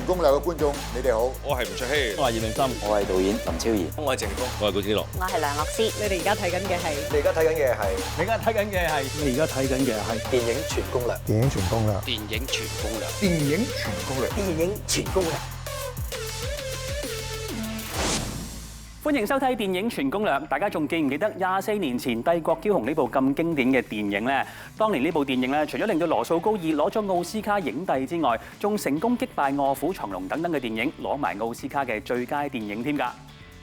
攻略嘅觀眾，你哋好，我係吳卓羲，我係葉明心，我係導演林超賢，我係謝霆鋒，我係古天樂，我係梁樂詩。你哋而家睇緊嘅係，你而家睇緊嘅係，你而家睇緊嘅係，你而家睇緊嘅係電影全攻略，電影全攻略，電影全攻略，電影全攻略，電影全攻略。歡迎收睇電影全攻略。大家仲記唔記得24年前《帝國驕雄》呢部咁經典嘅電影呢？當年呢部電影咧，除咗令到羅素高爾攞咗奧斯卡影帝之外，仲成功擊敗《卧虎藏龍》等等嘅電影，攞埋奧斯卡嘅最佳電影添㗎。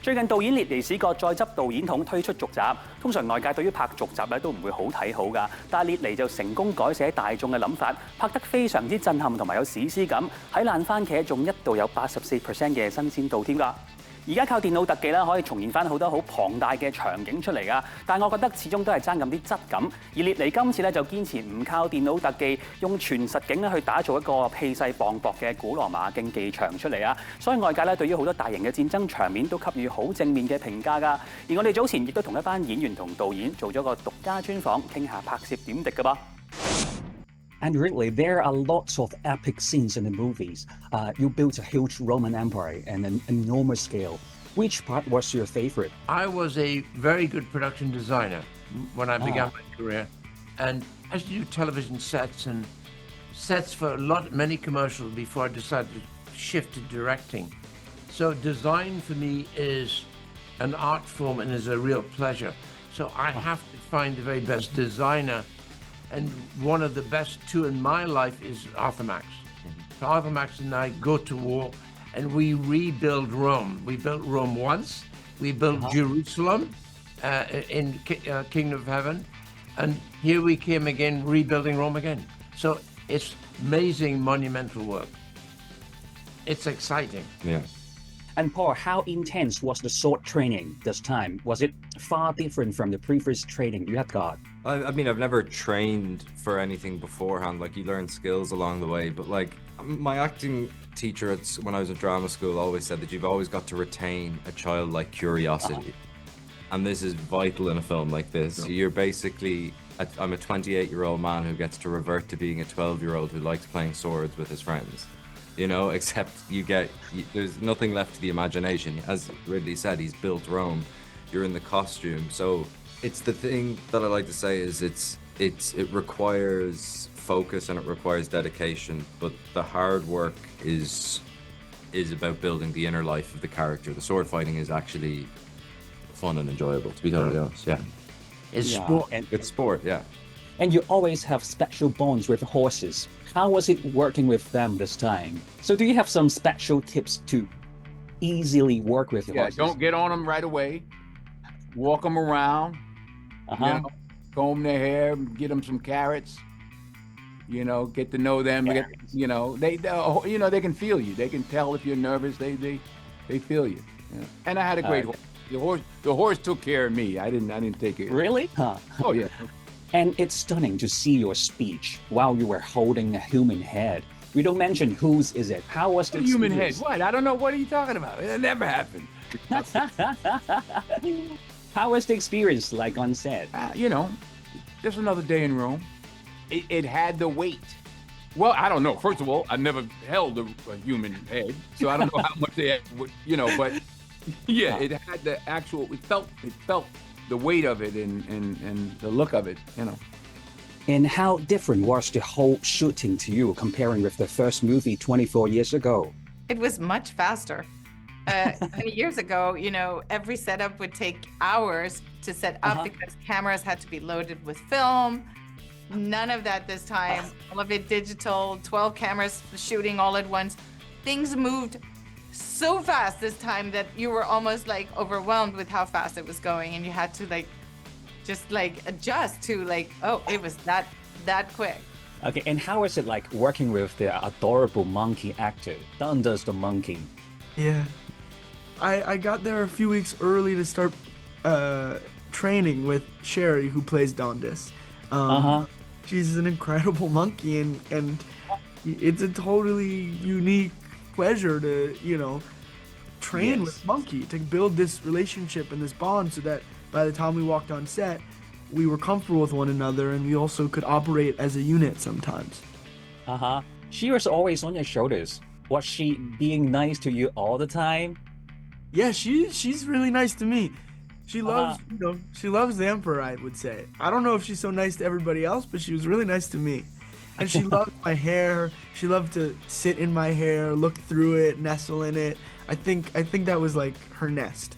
最近導演列尼史葛再執導演筒推出續集，通常外界對於拍續集咧都唔會好睇好㗎，但係列尼就成功改寫大眾嘅諗法，拍得非常之震撼同埋有史詩感，喺爛番茄仲一度有84% 嘅新鮮度添㗎。而家靠電腦特技啦，可以重現翻好多好龐大嘅場景出嚟㗎，但係我覺得始終都係爭咁啲質感。而列尼今次咧就堅持唔靠電腦特技，用全實景咧去打造一個氣勢磅礴嘅古羅馬競技場出嚟啊！所以外界咧對於好多大型嘅戰爭場面都給予好正面嘅評價㗎。而我哋早前亦都同一班演員同導演做咗個獨家專訪，傾下拍攝點滴㗎噃。And really, there are lots of epic scenes in the movies. You built a huge Roman Empire and an enormous scale. Which part was your favorite? I was a very good production designer when I began my career. And I used to do television sets and sets for many commercials before I decided to shift to directing. So design for me is an art form and is a real pleasure. So I have to find the very best designer. And one of the best two in my life is Arthur Max. So Arthur Max and I go to war and we rebuild Rome. We built Rome once. We built Jerusalem in Kingdom of Heaven. And here we came again, rebuilding Rome again. So it's amazing, monumental work. It's exciting. Yeah. And Paul, how intense was the sword training this time? Was it far different from the previous training you had got? I mean, I've never trained for anything beforehand. Like, you learn skills along the way. But, like, my acting teacher when I was at drama school always said that you've always got to retain a childlike curiosity. And this is vital in a film like this. You're basically... I'm a 28-year-old man who gets to revert to being a 12-year-old who likes playing swords with his friends. You know, except there's nothing left to the imagination. As Ridley said, he's built Rome. You're in the costume. So it's the thing that I like to say is it requires focus and it requires dedication, but the hard work is about building the inner life of the character. The sword fighting is actually fun and enjoyable, to be totally honest. Yeah. It's sport. It's sport, yeah. And you always have special bonds with horses. How was it working with them this time? So do you have some special tips to easily work with horses? Don't get on them right away. Walk them around. You know, comb their hair, get them some carrots. You know, get to know them. They can feel you. They can tell if you're nervous. They feel you. You know? And I had a great horse. The horse took care of me. I didn't take it. Really? Huh. Oh yeah. And it's stunning to see your speech while you were holding a human head. We don't mention whose is it. How was the human head? What? I don't know. What are you talking about? It never happened. How was the experience like on set? You know, just another day in Rome. It had the weight. Well, I don't know. First of all, I never held a human head, so I don't know how much they had, you know, but yeah, it had the actual, it felt the weight of it and the look of it, you know. And how different was the whole shooting to you comparing with the first movie 24 years ago? It was much faster. 20 years ago, you know, every setup would take hours to set up because cameras had to be loaded with film. None of that this time. All of it digital, 12 cameras shooting all at once. Things moved so fast this time that you were almost like overwhelmed with how fast it was going, and you had to just adjust to it was that quick. Okay, and how is it like working with the adorable monkey actor? Dundas the monkey. Yeah, I got there a few weeks early to start training with Sherry, who plays Dundas. She's an incredible monkey, and it's a totally unique pleasure to, you know, train with Monkey, to build this relationship and this bond so that by the time we walked on set, we were comfortable with one another and we also could operate as a unit sometimes. She was always on your shoulders. Was she being nice to you all the time? Yeah, she's really nice to me. She loves, she loves the Emperor, I would say. I don't know if she's so nice to everybody else, but she was really nice to me. And she loved my hair. She loved to sit in my hair, look through it, nestle in it. I think that was like her nest.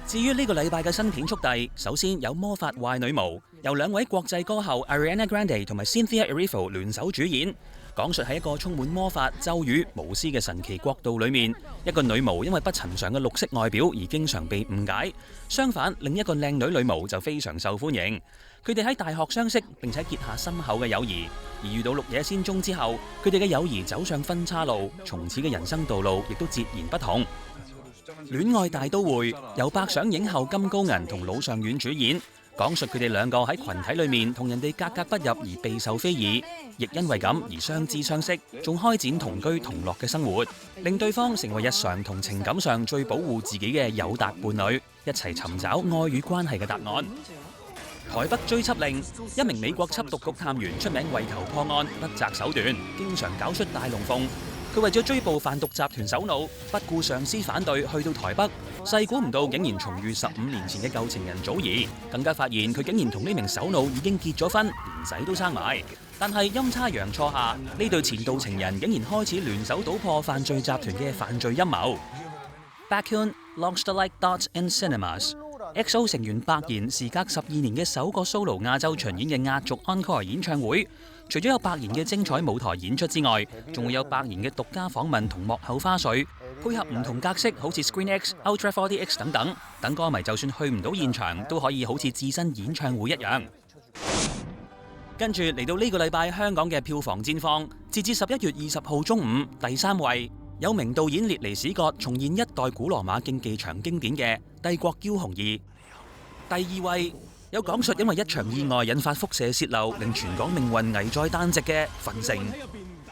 至於呢個禮拜嘅新片速遞，首先有魔法壞女巫，由2位國際歌后 Ariana Grande 同埋 Cynthia Erivo 聯手主演，講述喺一個充滿魔法、咒語、巫師嘅神奇國度裏面，一個女巫因為不尋常嘅綠色外表而經常被誤解。相反，另一個靚女巫就非常受歡迎。佢哋喺大學相識並且結下深厚嘅友誼，而遇到綠野仙蹤之後，佢哋嘅友誼走上分岔路，從此嘅人生道路亦都截然不同。戀愛大都會由百想影后金高銀同魯尚遠主演，講述佢哋兩個喺群體裏面同人哋格格不入而備受非議，亦因為咁而相知相識，仲開展同居同樂嘅生活，令對方成為日常同情感上最保護自己嘅友達伴侶，一齊尋找愛與關係嘅答案。台北追緝令，一名美國緝毒局探員出名為求破案，不擇手段，經常搞出大龍鳳。佢為咗追捕販毒集團首腦，不顧上司反對，去到台北，細估唔到竟然重遇15年前嘅舊情人祖兒，更加發現佢竟然同呢名首腦已經結咗婚，連仔都生埋。但係陰差陽錯下，呢對前度情人竟然開始聯手搗破犯罪集團嘅犯罪陰謀。Baekhyun launched like dots in cinemas。EXO 成員百賢時隔12年嘅首個 solo 亞洲巡演嘅壓軸 encore 演唱會，除咗有百賢嘅精彩舞台演出之外，仲會有百賢嘅獨家訪問同幕後花絮，配合唔同格式，好似 Screen X、Ultra 4DX 等等，等歌迷就算去唔到現場，都可以好似置身演唱會一樣。跟住嚟到呢個禮拜香港嘅票房戰況，截至11月20號中午，第3位有名導演列尼史葛重現一代古羅馬競技場經典嘅《帝國驕雄2》，第2位有講述因為一場意外引發輻射洩漏，令全港命運危在旦夕嘅《焚城》，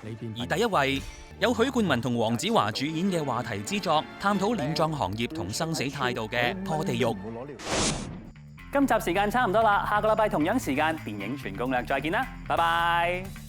而第1位有許冠文同黃子華主演嘅話題之作，探討殮葬行業同生死態度嘅《破地獄》。今集時間差唔多啦，下個禮拜同樣時間電影全攻略再見啦，拜拜。